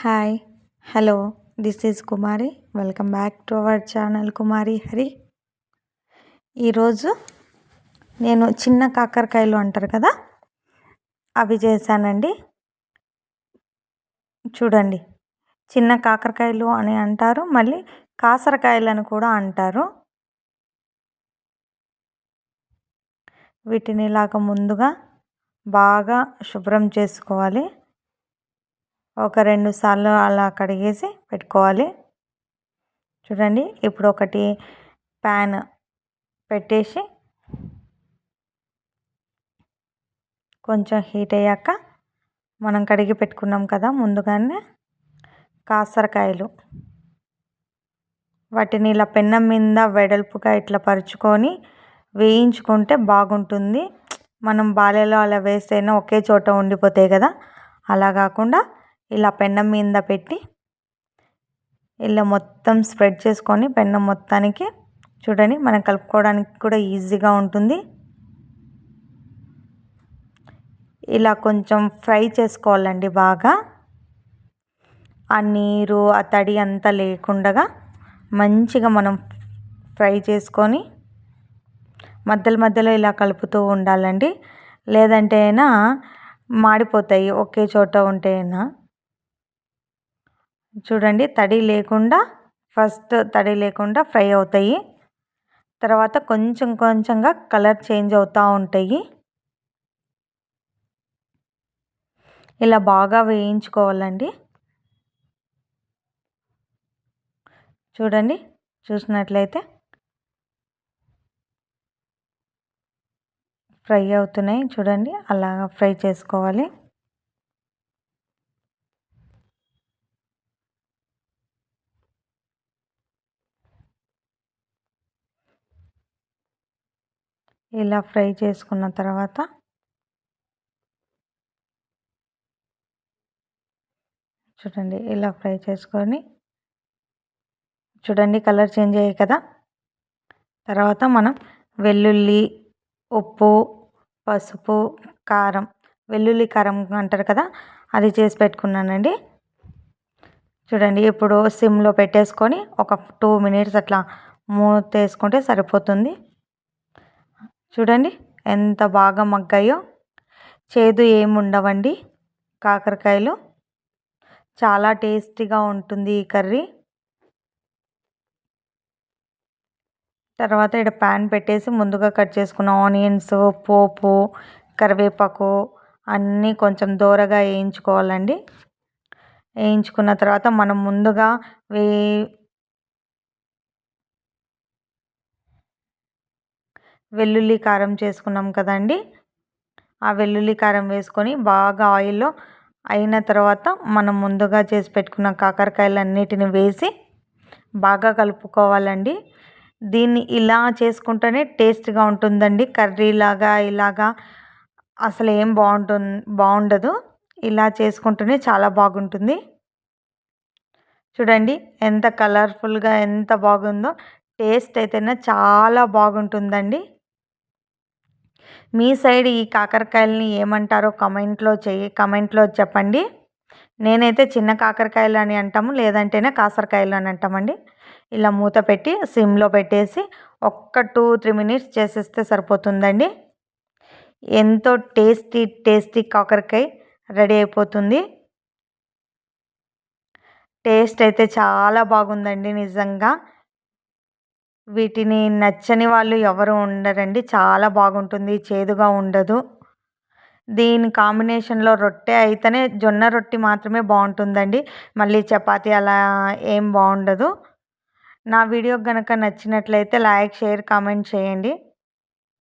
Hi hello this is Kumari. Welcome back to our channel Kumari Hari. ఈరోజు నేను చిన్న కాకరకాయలు అంటారు కదా, అవి చేశానండి. చూడండి, చిన్న కాకరకాయలు అని అంటారు, మళ్ళీ కాసరకాయలు అని కూడా అంటారు. వీటిని ఇలాగ ముందుగా బాగా శుభ్రం చేసుకోవాలి. ఒక 2 సార్లు అలా కడిగేసి పెట్టుకోవాలి. చూడండి, ఇప్పుడు ఒకటి ప్యాన్ పెట్టేసి కొంచెం హీట్ అయ్యాక మనం కడిగి పెట్టుకున్నాం కదా ముందుగానే కాసరకాయలు, వాటిని ఇలా పెన్నం మీద వెడల్పుగా ఇట్లా పరుచుకొని వేయించుకుంటే బాగుంటుంది. మనం బాలెలో అలా వేస్తేనే ఒకే చోట ఉండిపోతాయి కదా, అలా కాకుండా ఇలా పెన్నం మీద పెట్టి ఇలా మొత్తం స్ప్రెడ్ చేసుకొని పెన్నం మొత్తానికి చూడండి, మనం కలుపుకోవడానికి కూడా ఈజీగా ఉంటుంది. ఇలా కొంచెం ఫ్రై చేసుకోవాలండి బాగా. ఆ నీరు ఆ తడి అంతా లేకుండా మంచిగా మనం ఫ్రై చేసుకొని మధ్యలో ఇలా కలుపుతూ ఉండాలండి. లేదంటే అయినా మాడిపోతాయి ఒకే చోట ఉంటే అయినా. చూడండి, ఫస్ట్ తడి లేకుండా ఫ్రై అవుతాయి. తర్వాత కొంచెం కొంచెంగా కలర్ చేంజ్ అవుతూ ఉంటాయి. ఇలా బాగా వేయించుకోవాలండి. చూడండి, చూసినట్లయితే ఫ్రై అవుతున్నాయి. చూడండి, అలా ఫ్రై చేసుకోవాలి. ఇలా ఫ్రై చేసుకున్న తర్వాత చూడండి, ఇలా ఫ్రై చేసుకొని చూడండి కలర్ చేంజ్ అయ్యాయి కదా. తర్వాత మనం వెల్లుల్లి, ఉప్పు, పసుపు, కారం, వెల్లుల్లి కారం అంటారు కదా, అది చేసి పెట్టుకున్నానండి. చూడండి, ఇప్పుడు సిమ్లో పెట్టేసుకొని ఒక 2 మినిట్స్ అట్లా మూత వేసుకుంటే సరిపోతుంది. చూడండి ఎంత బాగా మగ్గాయో. చేదు ఏమి ఉండవండి కాకరకాయలు. చాలా టేస్టీగా ఉంటుంది ఈ కర్రీ. తర్వాత ఇక్కడ ప్యాన్ పెట్టేసి ముందుగా కట్ చేసుకున్న ఆనియన్స్, పోపు, కరివేపాకు అన్నీ కొంచెం దోరగా వేయించుకోవాలండి. వేయించుకున్న తర్వాత మనం ముందుగా వెల్లుల్లి కారం చేసుకున్నాం కదండి, ఆ వెల్లుల్లి కారం వేసుకొని బాగా ఆయిల్లో అయిన తర్వాత మనం ముందుగా చేసి పెట్టుకున్న కాకరకాయలన్నిటిని వేసి బాగా కలుపుకోవాలండి. దీన్ని ఇలా చేసుకుంటేనే టేస్ట్గా ఉంటుందండి. కర్రీలాగా ఇలాగా అసలు ఏం బాగుండదు. ఇలా చేసుకుంటేనే చాలా బాగుంటుంది. చూడండి ఎంత కలర్ఫుల్గా ఎంత బాగుందో. టేస్ట్ అయితేనే చాలా బాగుంటుందండి. మీ సైడ్ ఈ కాకరకాయలని ఏమంటారో కమెంట్లో చెప్పండి. నేనైతే చిన్న కాకరకాయలు అని అంటాము, లేదంటేనే కాసరకాయలు అని అంటామండి. ఇలా మూత పెట్టి సిమ్లో పెట్టేసి ఒక్క 2-3 మినిట్స్ చేసేస్తే సరిపోతుందండి. ఎంతో టేస్టీ కాకరకాయ రెడీ అయిపోతుంది. టేస్ట్ అయితే చాలా బాగుందండి నిజంగా. వీటిని నచ్చని వాళ్ళు ఎవరు ఉండరండి. చాలా బాగుంటుంది, చేదుగా ఉండదు. దీని కాంబినేషన్లో రొట్టె అయితేనే జొన్న రొట్టె మాత్రమే బాగుంటుందండి. మళ్ళీ చపాతీ అలా ఏం బాగుండదు. నా వీడియో కనుక నచ్చినట్లయితే లైక్, షేర్, కామెంట్ చేయండి.